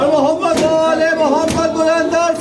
मोहम्मद वाले Mohammad बुलंदर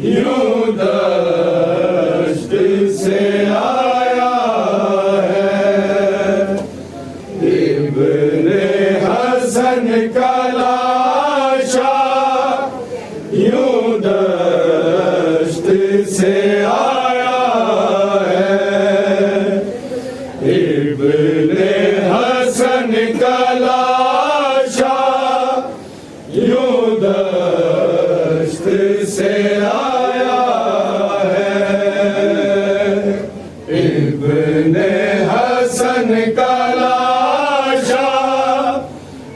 You the से आया है। इब्ने हसन का लाशा यूं दश्त से आया है। इब्ने हसन का लाशा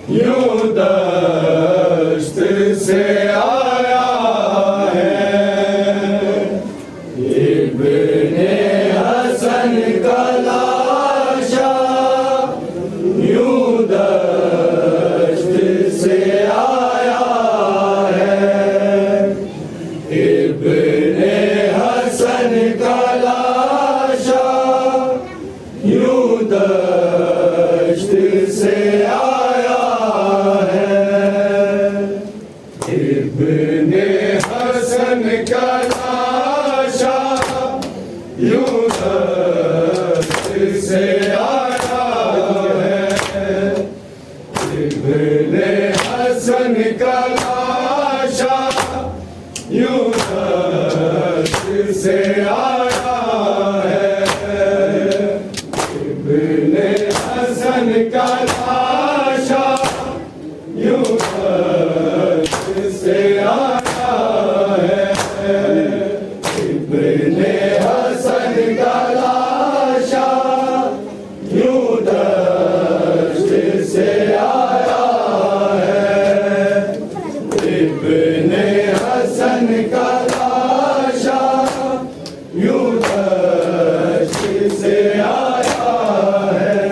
यूं दश्त से आया है। इब्ने हसन का लाशा यूं दश्त से आया है। इब्ने हसन का लाशा यूं दश्त से आया है। इब्ने हसन का लाशा यूं दश्त से आया है। इब्ने हसन का लाशा यूं दश्त से आया है। इब्ने हसन का लाशा यूं दश्त से आया है। इब्ने हसन का लाशा यूं दश्त से आया है। इब्ने हसन का लाशा यूं दश्त से आया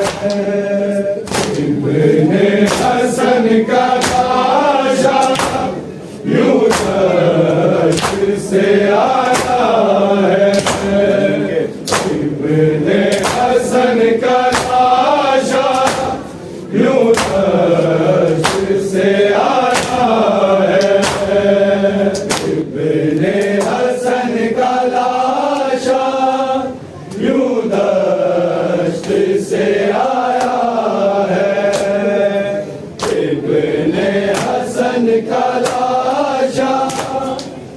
है। इब्ने हसन का लाशा यूं दश्त से आया है। इब्ने हसन का लाशा यूं दश्त से आया है। इब्ने हसन का लाशा यूं दश्त से आया है। इब्ने हसन का लाशा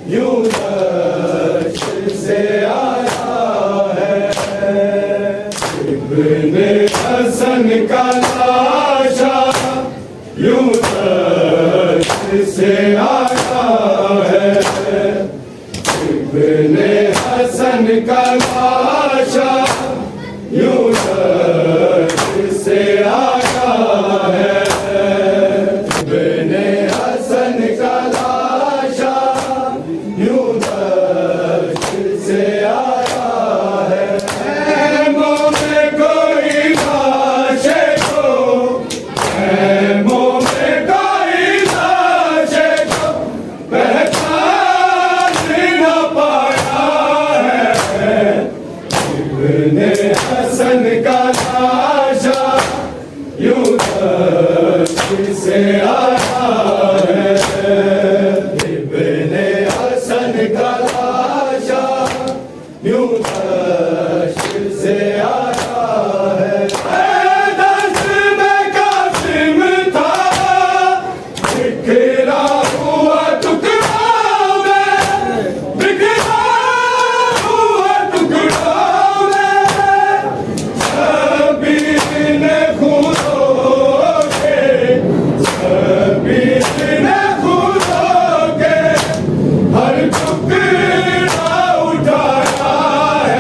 यूं दश्त से आया है। इब्ने हसन का लाशा यूं दश्त से आया है। इब्ने हसन का लाशा यूं दश्त से आया है। इब्ने हसन का लाशा यूं दश्त से आया है। मोमे कोई लाशे को, मोमे कोई लाशे को पहचान न पाया है। इब्ने हसन का लाशा यूं दश्त से आया है। इब्ने हसन का लाशा यूं दश्त से आया है। दस्त में कासिम था बिखरा हुआ टुकड़ा में, बिखरा हुआ टुकड़ा में। शबीर ने खूनों के, शबीर ने खूनों के हर टुकड़ा उठाया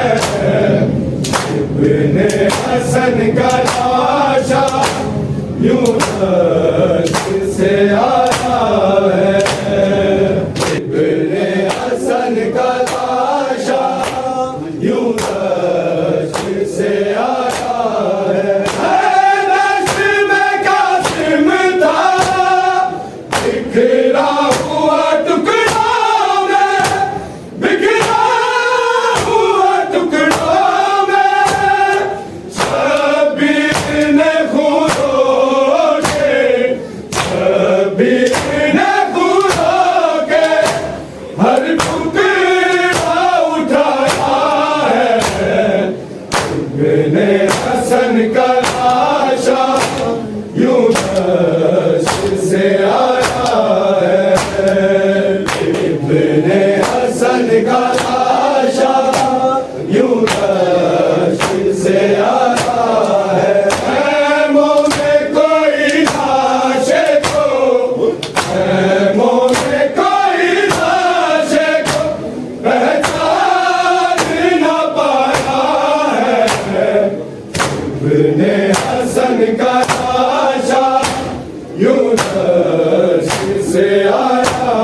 से आया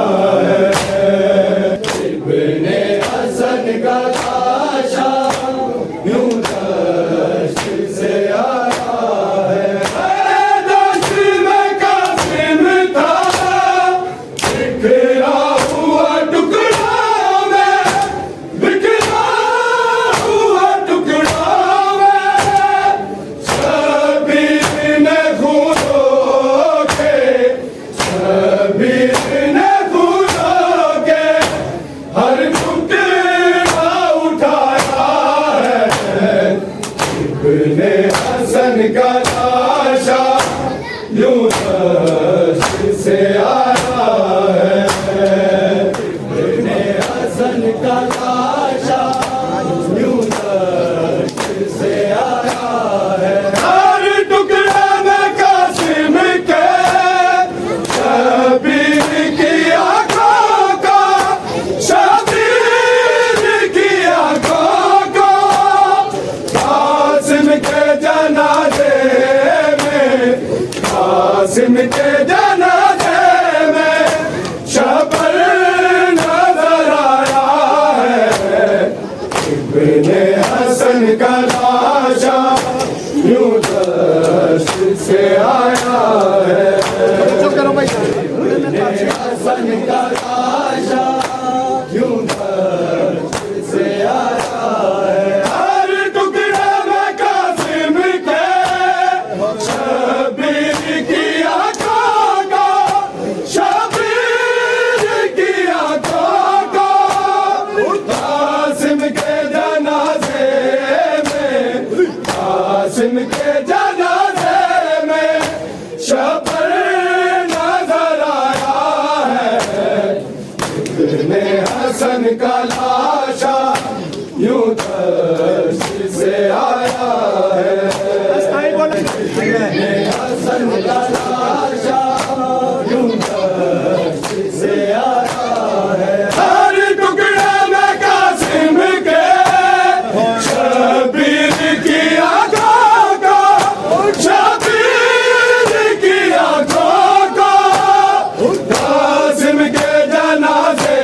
है। इब्ने हसन का लाशा यूं दश्त से आया है। दश्त में कासिम था बिखरा हुआ टुकड़ा में, बिखरा हुआ टुकड़ा में। शबीर ने खूनों के, शबीर ने खूनों के हर टुकड़ा उठाया है। इब्ने हसन का लाशा यूं दश्त से आया है। इब्ने हसन का लाशा यूं दश्त से आया है। हर टुकड़े में कासिम के शबीर की आंखों को, शबीर की आंखों को। कासिम के जनाजे में, कासिम के जनाजे में शबर नजर आया है। इब्ने हसन का लाशा यूं दश्त से आया है। इब्ने हसन का लाशा यूं दश्त से आया है। हर टुकड़े में कासिम के शबीर की आंखों को, शबीर की आंखों को। कासिम के जनाजे में, कासिम के जनाजे में शबर नजर आया है। इब्ने हसन का लाशा यूं दश्त से आया है। इब्ने हसन का लाशा यूं दश्त से आया है। हर टुकड़े में कासिम के शबीर की आंखों को, शबीर की आंखों को। कासिम के जनाजे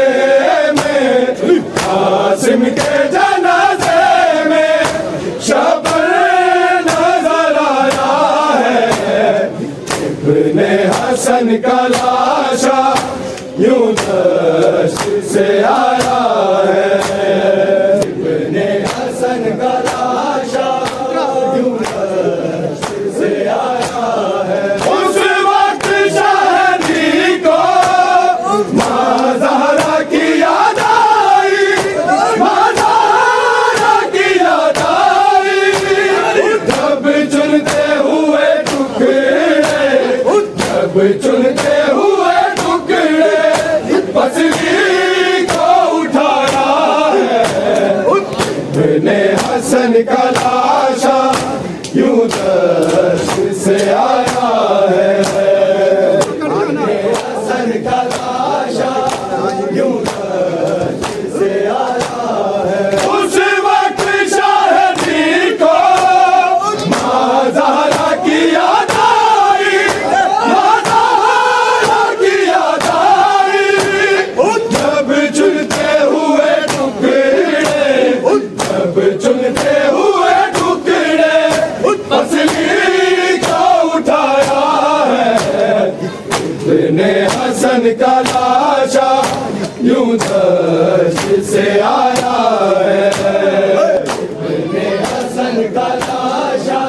में, कासिम के जनाजे में शबर नजर आया है। इब्ने हसन का लाशा यूं दश्त से आया है। इब्ने हसन का लाशा यूं दश्त से आया है। उस वक्त शादी को माँ ज़हरा की याद आई, माँ ज़हरा की याद आई। जब चुनते हुए टुकड़े, जब चुनते हुए टुकड़े पसली को उठाया है। इब्ने हसन का लाशा यूं दश्त से आया है। इब्ने हसन का लाशा यूं दश्त से आया है। उस वक्त शादी को माँ ज़हरा की याद आई, माँ ज़हरा की याद आई। जब चुनते हुए टुकड़े, जब चुनते हुए टुकड़े पसली को उठाया है। इब्ने हसन का लाशा यूं दश्त से आया है। इब्ने हसन का लाशा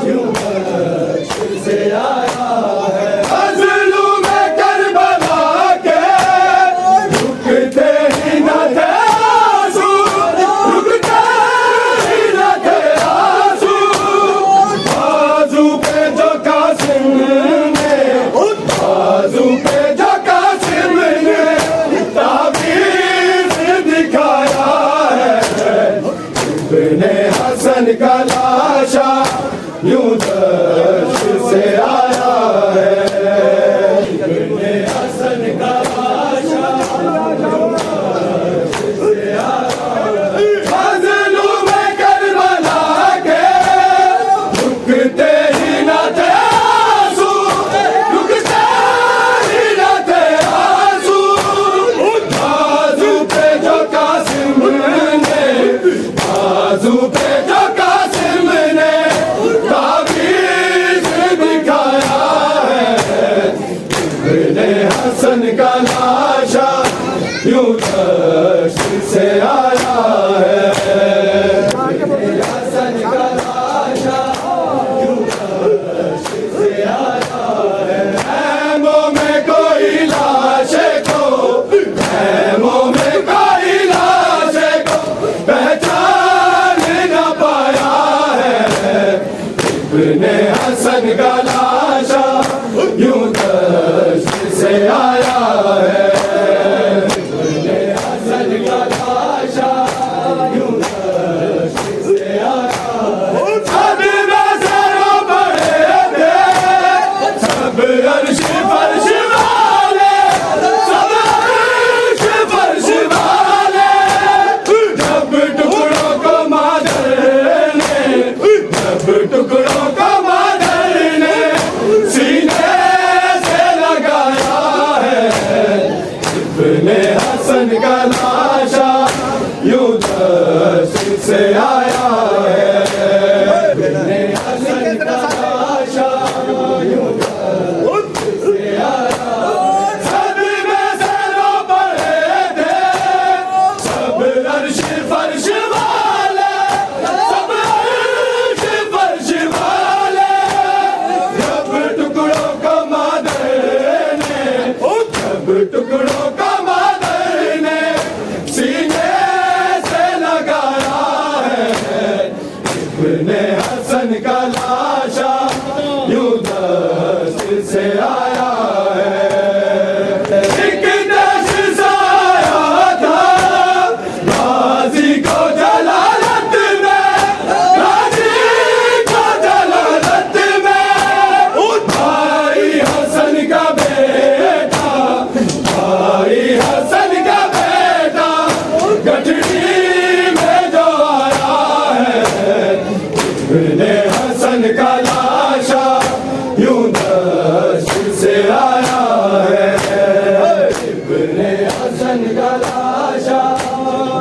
यूं दश्त से आया है। मज़लूम में करबला के रुकते ही न थे आंसू, रुकते ही न थे आंसू। बाजू पे जो कासिम ने, बाजू पे जो कासिम ने ताबीज़ दिखाया है। इब्ने हसन का लाशा यूं दश्त से आया है। इब्ने हसन का लाशा यूं दश्त से आया है। मज़लूम में करबला के रुकते ही न थे आंसू, रुकते ही न थे इब्ने हसन का लाशा यूं दश्त से आया है। इब्ने हसन का लाशा यूं दश्त से आया है। सब में सरो बड़े थे, सब अर्श फर्श वाले, सब अर्श फर्श वाले। जब टुकड़ों को मादर ने, जब टुकड़ों को मादर ने सीने से लगाया है। इब्ने हसन का लाशा यूं दश्त से आया है। इब्ने हसन का लाशा यूं दश्त से आया है। सब में सरो बड़े थे, सब अर्श फर्श वाले, सब अर्श फर्श वाले। जब टुकड़ों को मादर ने, जब टुकड़ों को मादर ने सीने से लगाया है। इब्ने हसन का लाशा यूं दश्त से आया है। एक दश्त सा आया था गाजी को जलालत में, गाजी को जलालत में। भाई हसन का बेटा, भाई हसन का बेटा गठरी में जो आया है। इब्ने हसन का लाशा यूं दश्त से आया है। इब्ने हसन का लाशा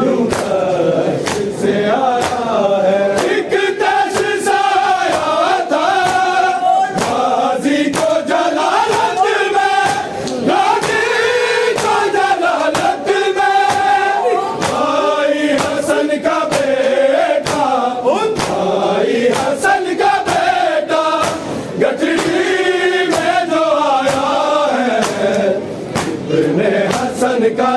यूं दश्त से आया है। एक दश्त सा आया था गाजी को जलालत में, गाजी को जलालत में। भाई हसन का बेटा, भाई हसन का बेटा गठरी में जो आया है। इब्ने हसन का